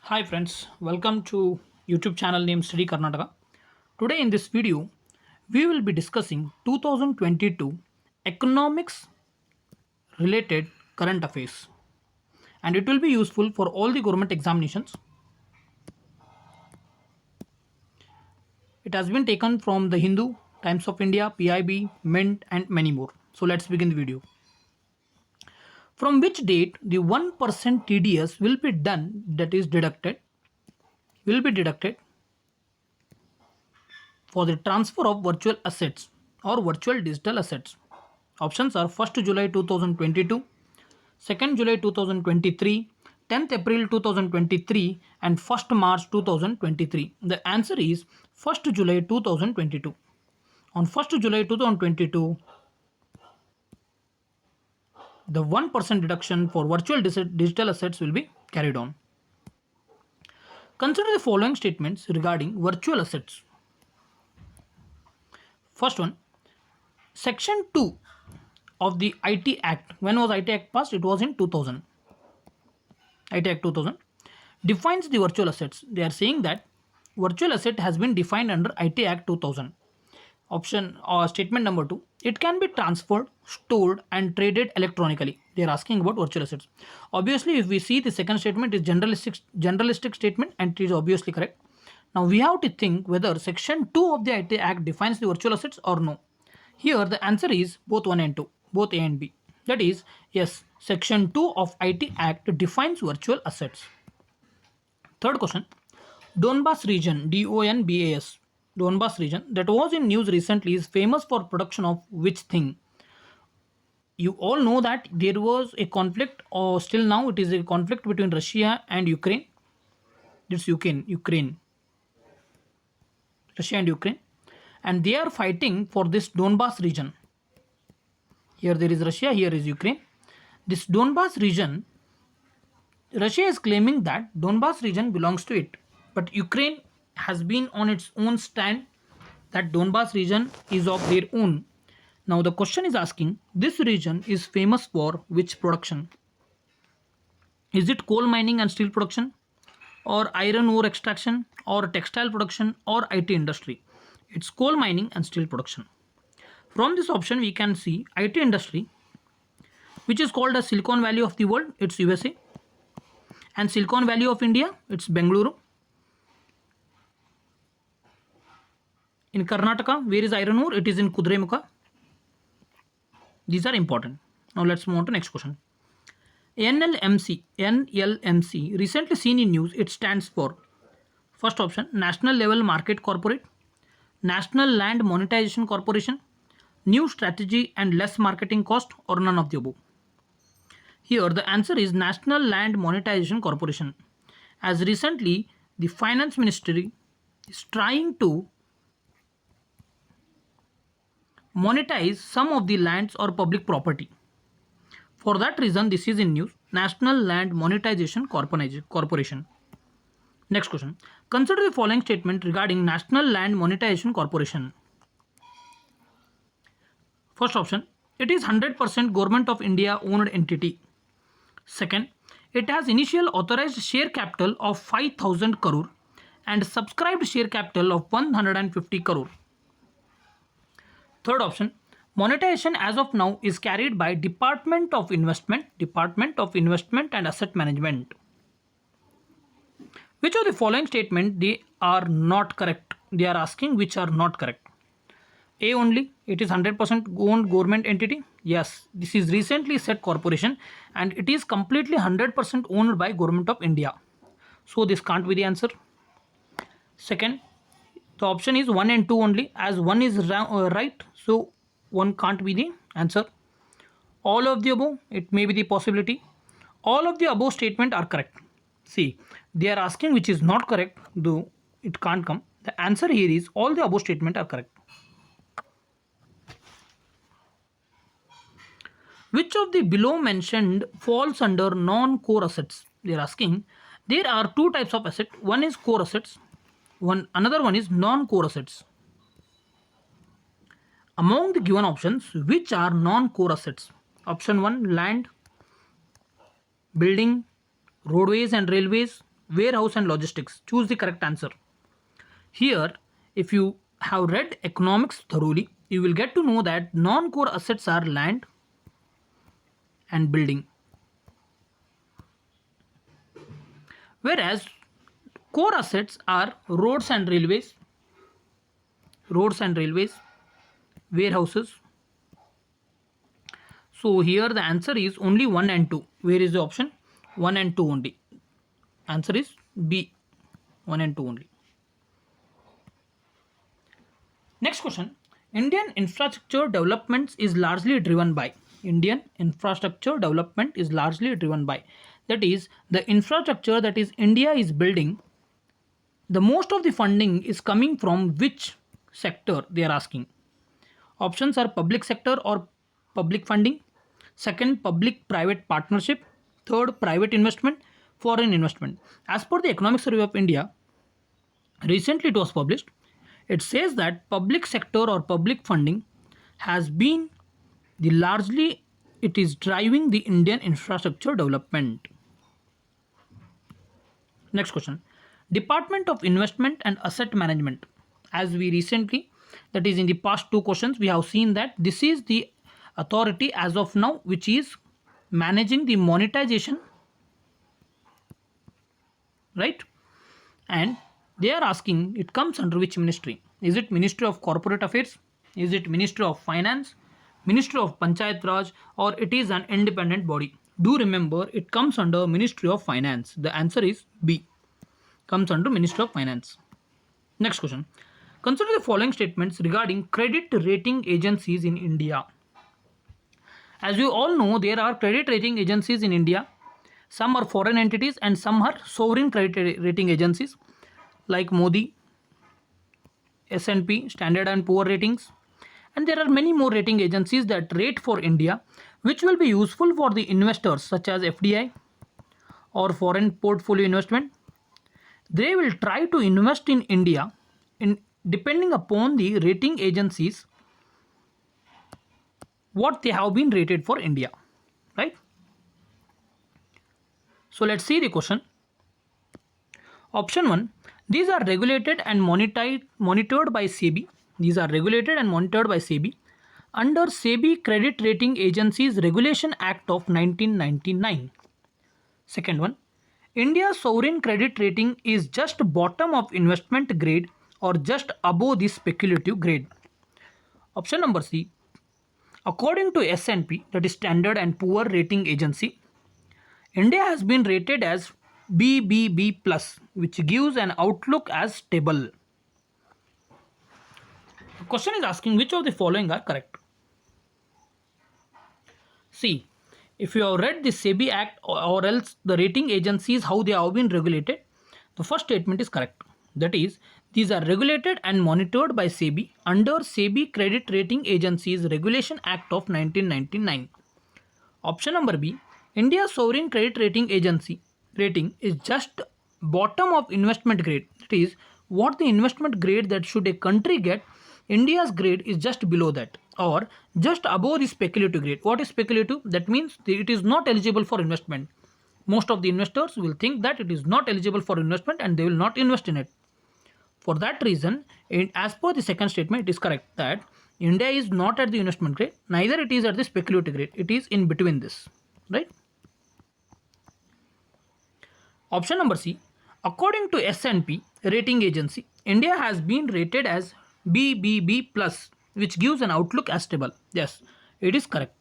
Hi friends, welcome to YouTube channel named Study Karnataka. Today in this video, we will be discussing 2022 economics related current affairs, and it will be useful for all the government examinations. It has been taken from the Hindu, Times of India, PIB, Mint and many more. So let's begin the video. From which date the 1% TDS will be done, that is deducted for the transfer of virtual assets or virtual digital assets. Options are 1st July 2022, 2nd July 2023, 10th April 2023 and 1st March 2023. The answer is 1st July 2022. On 1st July 2022, the 1% deduction for virtual digital assets will be carried on. Consider the following statements regarding virtual assets. First one, Section 2 of the IT Act. When was IT Act passed? It was in 2000. IT Act 2000 defines the virtual assets. They are saying that virtual asset has been defined under IT Act 2000. Option or statement number 2. It can be transferred, stored and traded electronically. They are asking about virtual assets. Obviously, if we see the second statement is generalistic statement and it is obviously correct. Now we have to think whether section 2 of the IT Act defines the virtual assets or no. Here the answer is both 1 and 2, both A and B. That is, yes, section 2 of IT Act defines virtual assets. Third question, Donbas region, DONBAS, Donbas region that was in news recently is famous for production of which thing? You all know that there was a conflict, or still now it is a conflict between Russia and Ukraine. It's Ukraine. Russia and Ukraine, and they are fighting for this Donbas region. Here there is Russia, here is Ukraine. This Donbas region, Russia is claiming that Donbas region belongs to it, but Ukraine has been on its own stand that Donbas region is of their own. Now the question is asking, this region is famous for which production? Is it coal mining and steel production, or iron ore extraction, or textile production, or IT industry? It's coal mining and steel production. From this option we can see IT industry, which is called as Silicon Valley of the world, it's USA, and Silicon Valley of India, it's Bengaluru. In Karnataka, where is iron ore? It is in Kudremukha. These are important. Now let's move on to next question. NLMC recently seen in news, it stands for, first option, National Level Market Corporate, National Land Monetization Corporation, New Strategy and Less Marketing Cost, or none of the above. Here the answer is National Land Monetization Corporation, as recently the Finance Ministry is trying to monetize some of the lands or public property. For that reason, this is in news, National Land Monetization Corporation. Next question. Consider the following statement regarding National Land Monetization Corporation. First option, it is 100% Government of India owned entity. Second, it has initial authorized share capital of 5,000 crore and subscribed share capital of 150 crore. Third option, monetization as of now is carried by Department of Investment and Asset Management. Which of the following statement they are not correct? They are asking which are not correct. A only, it is 100% owned government entity. Yes, this is recently set corporation and it is completely 100% owned by Government of India. So this can't be the answer. Second, the option is 1 and 2 only, as 1 is right, so 1 can't be the answer. All of the above, it may be the possibility. All of the above statement are correct. See, they are asking which is not correct, though it can't come. The answer here is all the above statement are correct. Which of the below mentioned falls under non-core assets? They are asking. There are two types of asset. One is core assets. Another one is non-core assets. Among the given options, which are non-core assets? Option 1, land, building, roadways and railways, warehouse and logistics. Choose the correct answer. Here, if you have read economics thoroughly, you will get to know that non-core assets are land and building, whereas core assets are roads and railways, warehouses. So here the answer is only 1 and 2. Where is the option? 1 and 2 only. Answer is B, 1 and 2 only. Next question. Indian infrastructure development is largely driven by. Indian infrastructure development is largely driven by. That is, the infrastructure that is India is building, the most of the funding is coming from which sector, they are asking. Options are public sector or public funding. Second, public private partnership. Third, private investment. Foreign investment. As per the Economic Survey of India, recently it was published, it says that public sector or public funding has been the largely, it is driving the Indian infrastructure development. Next question. Department of Investment and Asset Management. As we recently, that is in the past two questions, we have seen that this is the authority as of now which is managing the monetization, right? And they are asking it comes under which ministry? Is it Ministry of Corporate Affairs? Is it Ministry of Finance? Ministry of Panchayat Raj? Or it is an independent body? Do remember it comes under Ministry of Finance. The answer is B. Comes under Ministry of Finance. Next question. Consider the following statements regarding credit rating agencies in India. As you all know, there are credit rating agencies in India. Some are foreign entities and some are sovereign credit rating agencies like Modi, S&P, Standard & Poor ratings. And there are many more rating agencies that rate for India, which will be useful for the investors such as FDI or foreign portfolio investment. They will try to invest in India in depending upon the rating agencies what they have been rated for India, right? So let's see the question. Option 1. These are regulated and monitored by SEBI. These are regulated and monitored by SEBI under SEBI Credit Rating Agencies Regulation Act of 1999. Second one. India's sovereign credit rating is just bottom of investment grade or just above the speculative grade. Option number C. According to S&P, that is Standard and Poor Rating Agency, India has been rated as BBB+, which gives an outlook as stable. The question is asking which of the following are correct. See, if you have read the SEBI Act or else the rating agencies, how they have been regulated, the first statement is correct. That is, these are regulated and monitored by SEBI under SEBI Credit Rating Agencies Regulation Act of 1999. Option number B, India's sovereign credit rating agency rating is just bottom of investment grade. That is, what the investment grade that should a country get, India's grade is just below that or just above the speculative grade. What is speculative? That means it is not eligible for investment. Most of the investors will think that it is not eligible for investment and they will not invest in it. For that reason, as per the second statement, it is correct that India is not at the investment grade, neither it is at the speculative grade. It is in between this, right? Option number C. According to S&P rating agency, India has been rated as BBB+, which gives an outlook as stable. Yes, it is correct.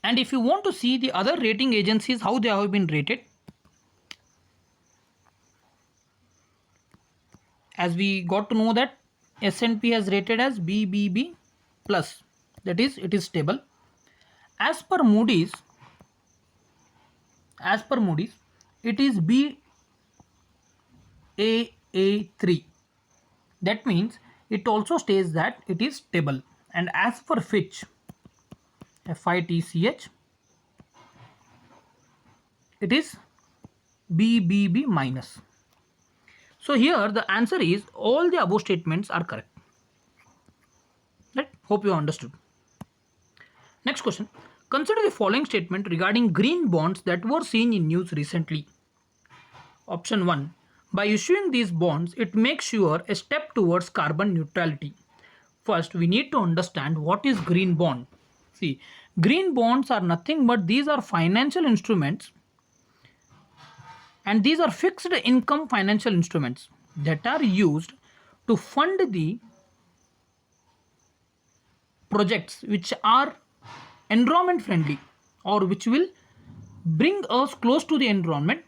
And if you want to see the other rating agencies, how they have been rated, as we got to know that S&P has rated as BBB+, that is, it is stable. As per Moody's, it is Baa3. That means it also states that it is stable. And as per Fitch, FITCH, it is BBB minus. So here the answer is all the above statements are correct. Right? Hope you understood. Next question. Consider the following statement regarding green bonds that were seen in news recently. Option 1. By issuing these bonds, it makes sure a step towards carbon neutrality. First, we need to understand what is green bond. See, green bonds are nothing but these are financial instruments, and these are fixed income financial instruments that are used to fund the projects which are environment friendly or which will bring us close to the environment,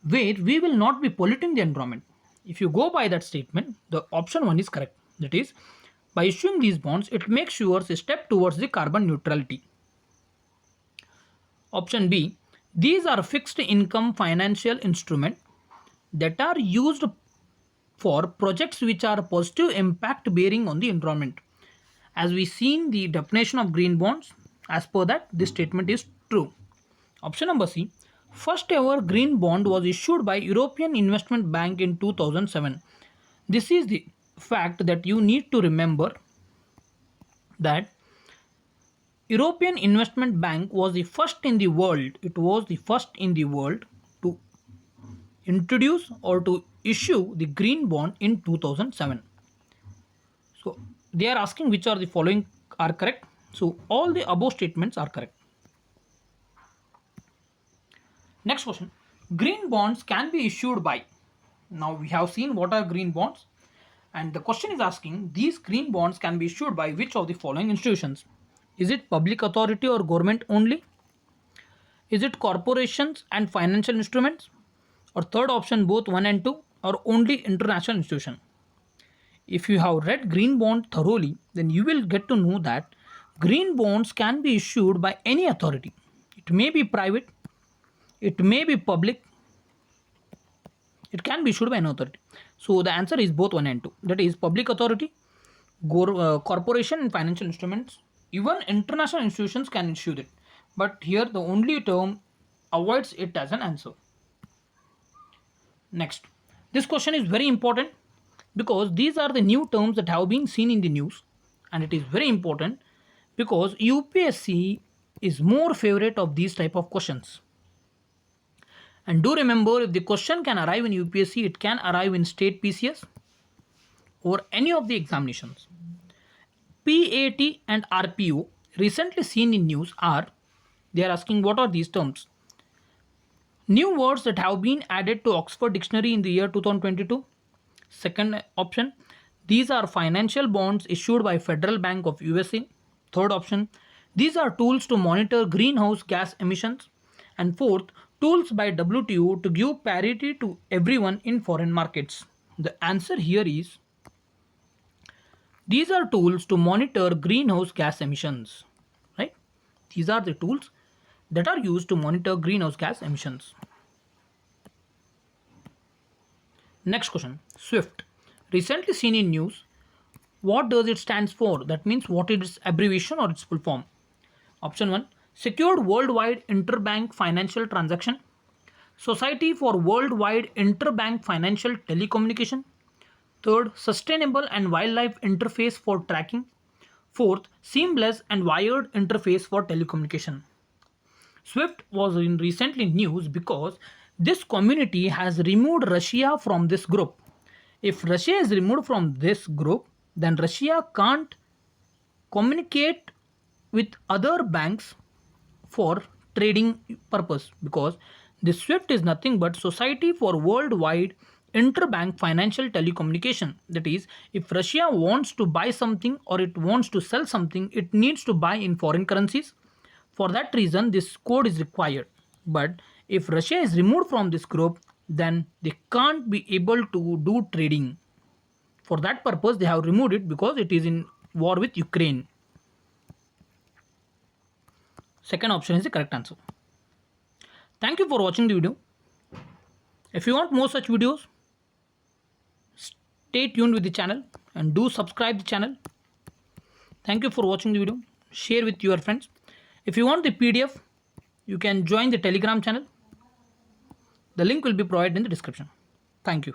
where we will not be polluting the environment. If you go by that statement, the option 1 is correct. That is, by issuing these bonds, it makes sure a step towards the carbon neutrality. Option B, these are fixed income financial instruments that are used for projects which are positive impact bearing on the environment. As we seen the definition of green bonds, as per that, this statement is true. Option number C, first ever green bond was issued by European Investment Bank in 2007. This is the fact that you need to remember, that European Investment Bank was the first in the world, it was the first in the world to introduce or to issue the green bond in 2007. So they are asking which are the following are correct. So all the above statements are correct. Next question. Green bonds can be issued by. Now we have seen what are green bonds, and the question is asking these green bonds can be issued by which of the following institutions. Is it public authority or government only? Is it corporations and financial instruments? Or third option, both 1 and 2, or only international institution? If you have read green bond thoroughly, then you will get to know that green bonds can be issued by any authority. It may be private, it may be public, it can be issued by an authority. So the answer is both 1 and 2. That is public authority, corporation and financial instruments. Even international institutions can issue it. But here the only term avoids it as an answer. Next. This question is very important because these are the new terms that have been seen in the news, and it is very important because UPSC is more favorite of these type of questions. And do remember, if the question can arrive in UPSC, it can arrive in state PCS or any of the examinations. PAT and RPO recently seen in news are, they are asking what are these terms. New words that have been added to Oxford Dictionary in the year 2022. Second option, these are financial bonds issued by Federal Bank of USA. Third option, these are tools to monitor greenhouse gas emissions. And fourth, tools by WTO to give parity to everyone in foreign markets. The answer here is, these are tools to monitor greenhouse gas emissions, right? These are the tools that are used to monitor greenhouse gas emissions. Next question, SWIFT. Recently seen in news. What does it stands for? That means what is its abbreviation or its full form? Option 1, Secured Worldwide Interbank Financial Transaction. Society for Worldwide Interbank Financial Telecommunication. Third, Sustainable and Wildlife Interface for Tracking. Fourth, Seamless and Wired Interface for Telecommunication. SWIFT was in recently news because this community has removed Russia from this group. If Russia is removed from this group, then Russia can't communicate with other banks for trading purpose, because the SWIFT is nothing but Society for Worldwide Interbank Financial Telecommunication. That is, if Russia wants to buy something or it wants to sell something, it needs to buy in foreign currencies. For that reason, this code is required. But if Russia is removed from this group, then they can't be able to do trading. For that purpose, they have removed it because it is in war with Ukraine. Second option is the correct answer. Thank you for watching the video. If you want more such videos, stay tuned with the channel and do subscribe the channel. Thank you for watching the video. Share with your friends. If you want the PDF, you can join the Telegram channel. The link will be provided in the description. Thank you.